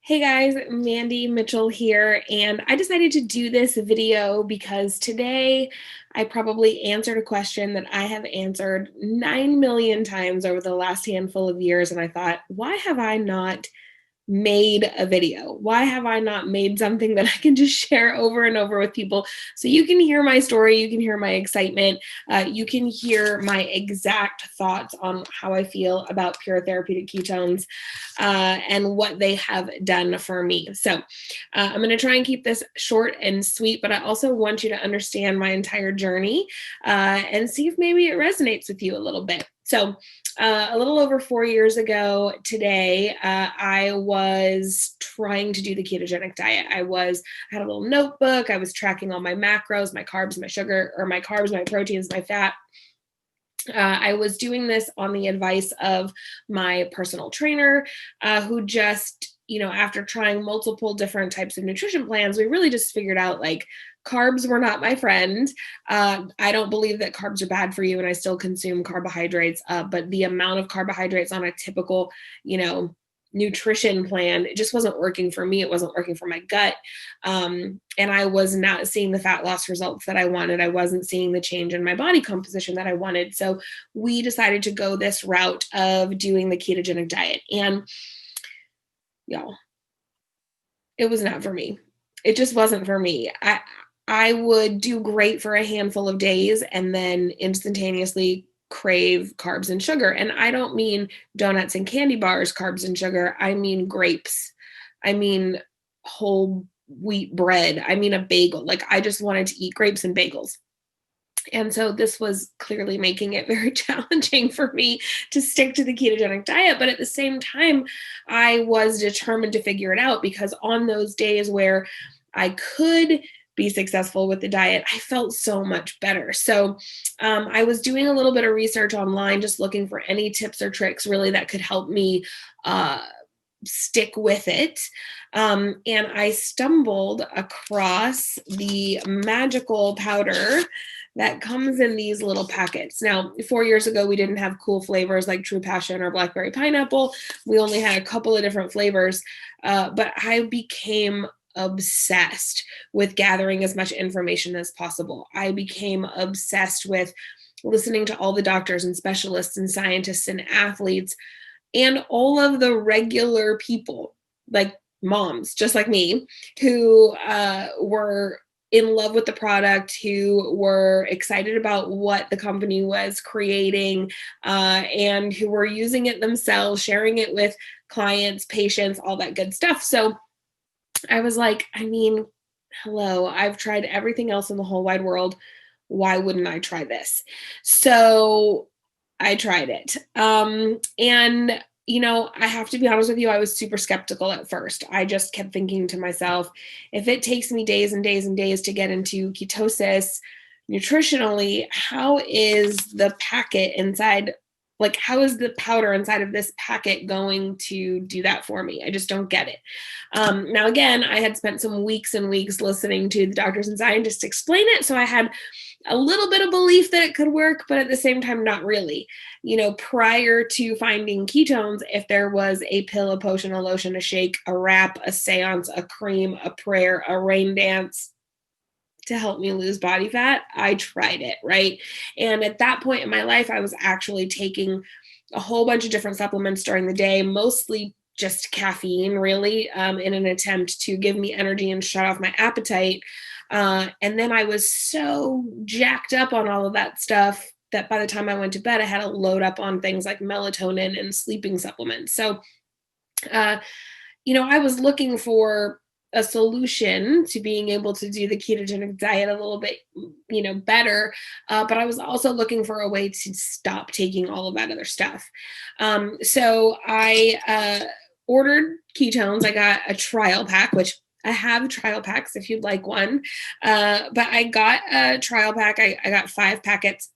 Hey guys, Mandy Mitchell here, and I decided to do this video because today I probably answered a question that I have answered 9 million times over the last handful of years, and I thought, why have I not made a video? Why have I not made something that I can just share over and over with people so you can hear my story, you can hear my excitement, you can hear my exact thoughts on how I feel about pure therapeutic ketones and what they have done for me. So I'm going to try and keep this short and sweet, but I also want you to understand my entire journey and see if maybe it resonates with you a little bit. So a little over 4 years ago today, I was trying to do the ketogenic diet. I had a little notebook. I was tracking all my macros, my carbs, my sugar, or my carbs, my proteins, my fat. I was doing this on the advice of my personal trainer, who just, after trying multiple different types of nutrition plans, we really just figured out like carbs were not my friend. I don't believe that carbs are bad for you, and I still consume carbohydrates, but the amount of carbohydrates on a typical, nutrition plan, it just wasn't working for me. It wasn't working for my gut. And I was not seeing the fat loss results that I wanted. I wasn't seeing the change in my body composition that I wanted. So we decided to go this route of doing the ketogenic diet. And y'all, it was not for me. It just wasn't for me. I would do great for a handful of days and then instantaneously crave carbs and sugar. And I don't mean donuts and candy bars, carbs and sugar. I mean grapes. I mean whole wheat bread. I mean a bagel. Like I just wanted to eat grapes and bagels. And so this was clearly making it very challenging for me to stick to the ketogenic diet. But at the same time, I was determined to figure it out because on those days where I could be successful with the diet, I felt so much better. So I was doing a little bit of research online, just looking for any tips or tricks really that could help me stick with it. And I stumbled across the magical powder that comes in these little packets. Now, 4 years ago, we didn't have cool flavors like True Passion or Blackberry Pineapple. We only had a couple of different flavors, but I became obsessed with gathering as much information as possible. I became obsessed with listening to all the doctors and specialists and scientists and athletes and all of the regular people, like moms, just like me, who were in love with the product, who were excited about what the company was creating, and who were using it themselves, sharing it with clients, patients, all that good stuff. So I was like, I mean, hello, I've tried everything else in the whole wide world. Why wouldn't I try this? So I tried it. And I have to be honest with you, I was super skeptical at first. I just kept thinking to myself, if it takes me days and days and days to get into ketosis nutritionally, how is the packet inside, like, how is the powder inside of this packet going to do that for me? I just don't get it. Now, again, I had spent some weeks and weeks listening to the doctors and scientists explain it. So I had a little bit of belief that it could work, but at the same time, not really. Prior to finding ketones, if there was a pill, a potion, a lotion, a shake, a wrap, a seance, a cream, a prayer, a rain dance to help me lose body fat, I tried it, right? And at that point in my life, I was actually taking a whole bunch of different supplements during the day, mostly just caffeine, really, in an attempt to give me energy and shut off my appetite. And then I was so jacked up on all of that stuff that by the time I went to bed, I had to load up on things like melatonin and sleeping supplements. So, uh, I was looking for a solution to being able to do the ketogenic diet a little bit, better. But I was also looking for a way to stop taking all of that other stuff. So I ordered ketones. I got a trial pack, which I have trial packs if you'd like one. But I got a trial pack. I got 5 packets.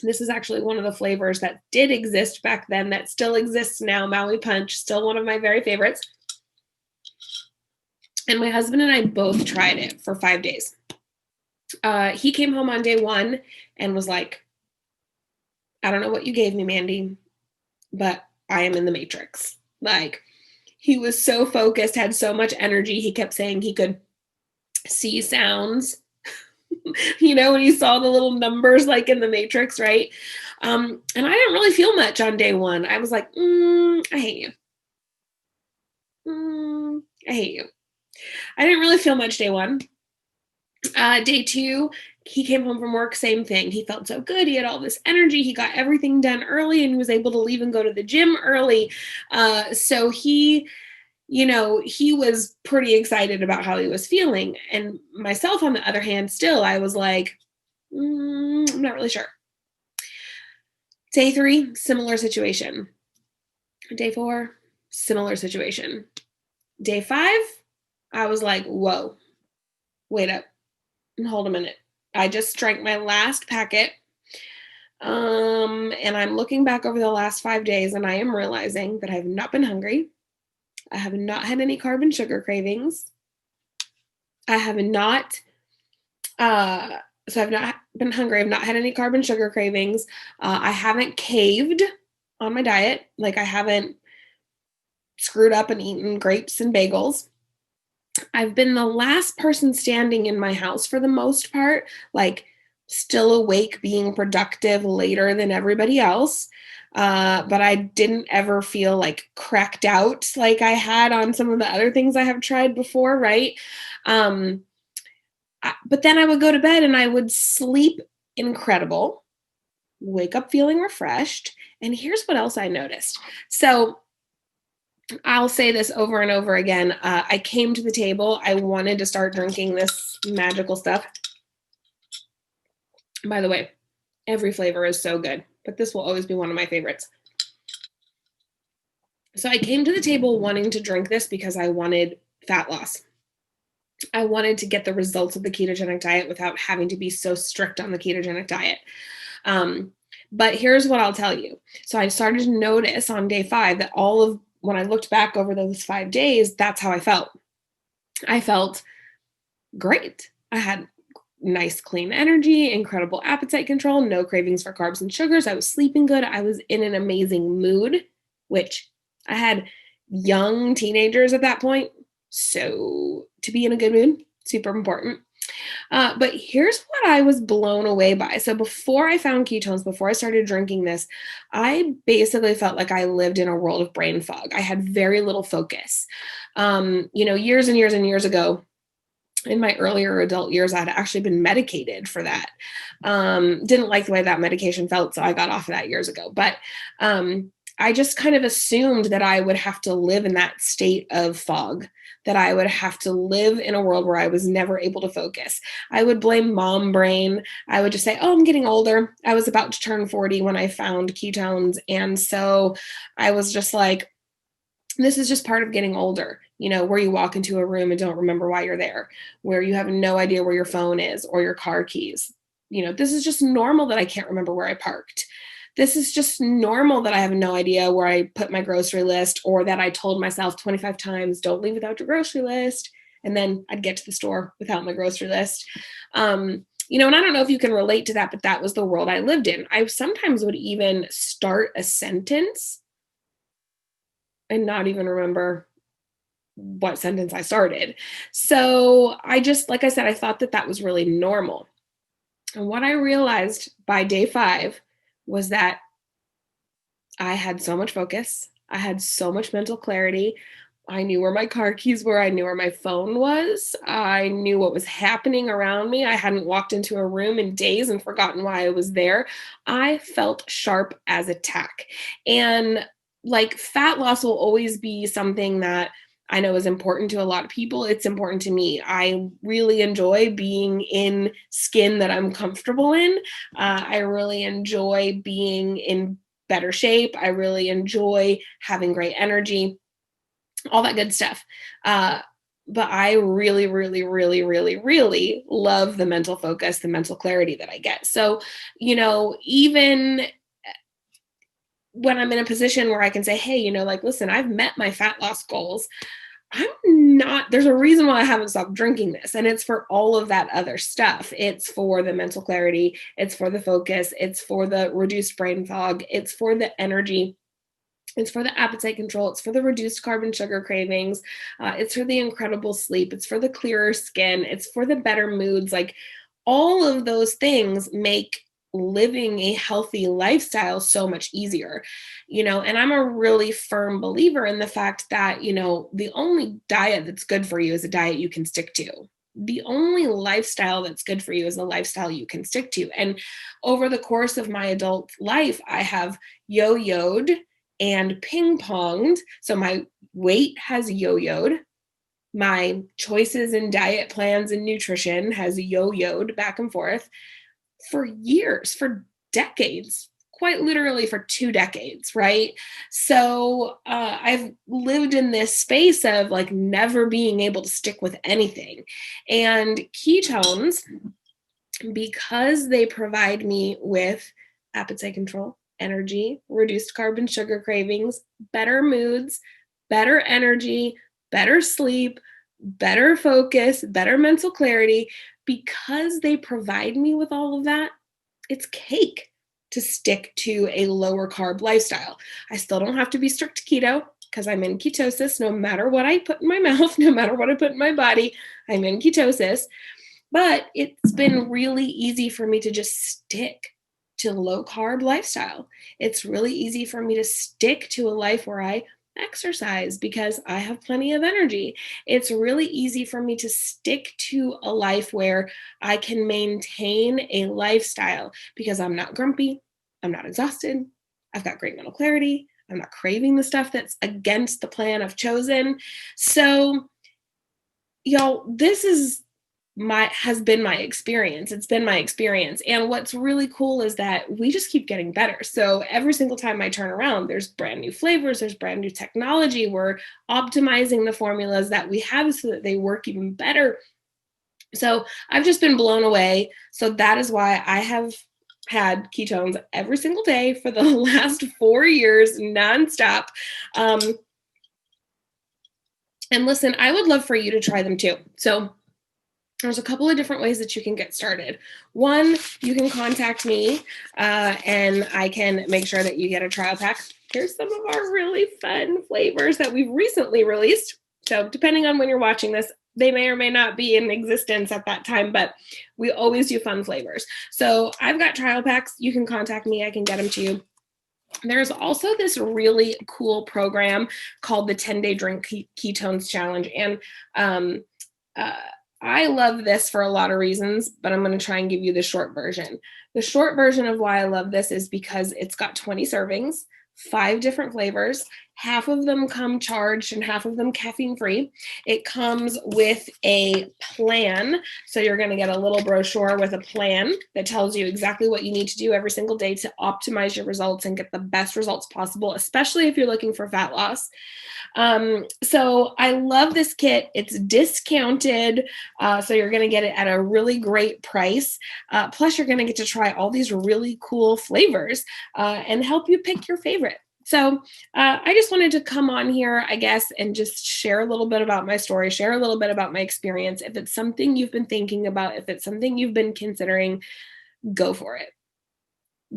This is actually one of the flavors that did exist back then that still exists now. Maui Punch, still one of my very favorites. And my husband and I both tried it for 5 days. He came home on day 1 and was like, I don't know what you gave me, Mandy, but I am in the matrix. Like, He was so focused, had so much energy. He kept saying he could see sounds, when he saw the little numbers like in the Matrix, right? And I didn't really feel much on day one. I was like, I hate you. I hate you. I didn't really feel much day one. Day two, he came home from work, same thing. He felt so good. He had all this energy. He got everything done early and he was able to leave and go to the gym early. So he was pretty excited about how he was feeling. And myself, on the other hand, still, I was like, I'm not really sure. Day three, similar situation. Day four, similar situation. Day five, I was like, whoa, wait up and hold a minute. I just drank my last packet. And I'm looking back over the last 5 days and I am realizing that I have not been hungry. I have not had any carb and sugar cravings. I have not, so I've not been hungry. I've not had any carb and sugar cravings. I haven't caved on my diet. Like I haven't screwed up and eaten grapes and bagels. I've been the last person standing in my house for the most part, like still awake, being productive later than everybody else. But I didn't ever feel like cracked out like I had on some of the other things I have tried before, right? But then I would go to bed and I would sleep incredible, wake up feeling refreshed. And here's what else I noticed. So I'll say this over and over again. I came to the table. I wanted to start drinking this magical stuff. By the way, every flavor is so good, but this will always be one of my favorites. So I came to the table wanting to drink this because I wanted fat loss. I wanted to get the results of the ketogenic diet without having to be so strict on the ketogenic diet. But here's what I'll tell you. So I started to notice on day 5 that when I looked back over those 5 days, that's how I felt. I felt great. I had nice, clean energy, incredible appetite control, no cravings for carbs and sugars. I was sleeping good. I was in an amazing mood, which I had young teenagers at that point. So to be in a good mood, super important. But here's what I was blown away by. So before I found ketones, before I started drinking this, I basically felt like I lived in a world of brain fog. I had very little focus. Years and years and years ago, in my earlier adult years, I'd actually been medicated for that. Didn't like the way that medication felt, so I got off of that years ago. But I just kind of assumed that I would have to live in that state of fog, that I would have to live in a world where I was never able to focus. I would blame mom brain. I would just say, oh, I'm getting older. I was about to turn 40 when I found ketones. And so I was just like, this is just part of getting older, where you walk into a room and don't remember why you're there, where you have no idea where your phone is or your car keys. This is just normal that I can't remember where I parked. This is just normal that I have no idea where I put my grocery list, or that I told myself 25 times, don't leave without your grocery list. And then I'd get to the store without my grocery list. And I don't know if you can relate to that, but that was the world I lived in. I sometimes would even start a sentence and not even remember what sentence I started. So I just, like I said, I thought that was really normal. And what I realized by day 5 was that I had so much focus. I had so much mental clarity. I knew where my car keys were. I knew where my phone was. I knew what was happening around me. I hadn't walked into a room in days and forgotten why I was there. I felt sharp as a tack. And like, fat loss will always be something that I know is important to a lot of people. It's important to me. I really enjoy being in skin that I'm comfortable in. I really enjoy being in better shape. I really enjoy having great energy, all that good stuff. But I really, really, really, really, really love the mental focus, the mental clarity that I get. So, even when I'm in a position where I can say, hey, listen, I've met my fat loss goals. There's a reason why I haven't stopped drinking this. And it's for all of that other stuff. It's for the mental clarity. It's for the focus. It's for the reduced brain fog. It's for the energy. It's for the appetite control. It's for the reduced carb and sugar cravings. It's for the incredible sleep. It's for the clearer skin. It's for the better moods. Like all of those things make living a healthy lifestyle so much easier, and I'm a really firm believer in the fact that, the only diet that's good for you is a diet you can stick to. The only lifestyle that's good for you is a lifestyle you can stick to. And over the course of my adult life, I have yo-yoed and ping ponged. So my weight has yo-yoed. My choices in diet plans and nutrition has yo-yoed back and forth for years, for decades, quite literally for 2 decades, right? So I've lived in this space of like never being able to stick with anything. And ketones, because they provide me with appetite control, energy, reduced carb and sugar cravings, better moods, better energy, better sleep, better focus, better mental clarity, because they provide me with all of that, it's cake to stick to a lower carb lifestyle. I still don't have to be strict keto because I'm in ketosis. No matter what I put in my mouth, no matter what I put in my body, I'm in ketosis. But it's been really easy for me to just stick to low carb lifestyle. It's really easy for me to stick to a life where I exercise because I have plenty of energy. It's really easy for me to stick to a life where I can maintain a lifestyle because I'm not grumpy, I'm not exhausted, I've got great mental clarity, I'm not craving the stuff that's against the plan I've chosen. So, y'all, this has been my experience. It's been my experience. And what's really cool is that we just keep getting better. So every single time I turn around, there's brand new flavors, there's brand new technology. We're optimizing the formulas that we have so that they work even better. So I've just been blown away. So that is why I have had ketones every single day for the last 4 years, nonstop. And listen, I would love for you to try them too. So there's a couple of different ways that you can get started. One, you can contact me and I can make sure that you get a trial pack. Here's some of our really fun flavors that we've recently released. So depending on when you're watching this, they may or may not be in existence at that time, but we always do fun flavors. So I've got trial packs. You can contact me. I can get them to you. There's also this really cool program called the 10-Day Drink Ketones Challenge. And I love this for a lot of reasons, but I'm going to try and give you the short version. The short version of why I love this is because it's got 20 servings, 5 different flavors. Half of them come charged and half of them caffeine free. It comes with a plan. So you're going to get a little brochure with a plan that tells you exactly what you need to do every single day to optimize your results and get the best results possible, especially if you're looking for fat loss. So I love this kit. It's discounted. So you're going to get it at a really great price. Plus you're going to get to try all these really cool flavors and help you pick your favorite. So I just wanted to come on here, I guess, and just share a little bit about my story, share a little bit about my experience. If it's something you've been thinking about, if it's something you've been considering, go for it.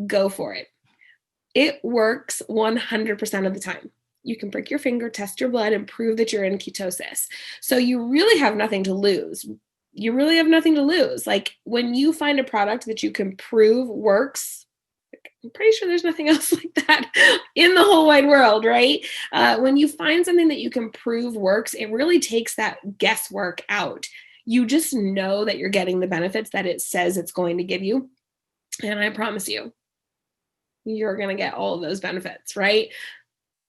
Go for it. It works 100% of the time. You can prick your finger, test your blood, and prove that you're in ketosis. So you really have nothing to lose. You really have nothing to lose. Like when you find a product that you can prove works, I'm pretty sure there's nothing else like that in the whole wide world, right? When you find something that you can prove works, it really takes that guesswork out. You just know that you're getting the benefits that it says it's going to give you. And I promise you, you're going to get all of those benefits, right?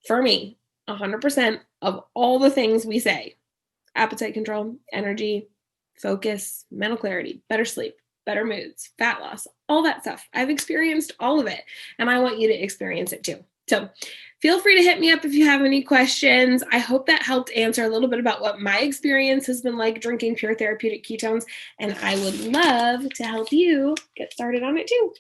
For me, 100% of all the things we say, appetite control, energy, focus, mental clarity, better sleep, better moods, fat loss, all that stuff. I've experienced all of it, and I want you to experience it too. So feel free to hit me up if you have any questions. I hope that helped answer a little bit about what my experience has been like drinking pure therapeutic ketones, and I would love to help you get started on it too.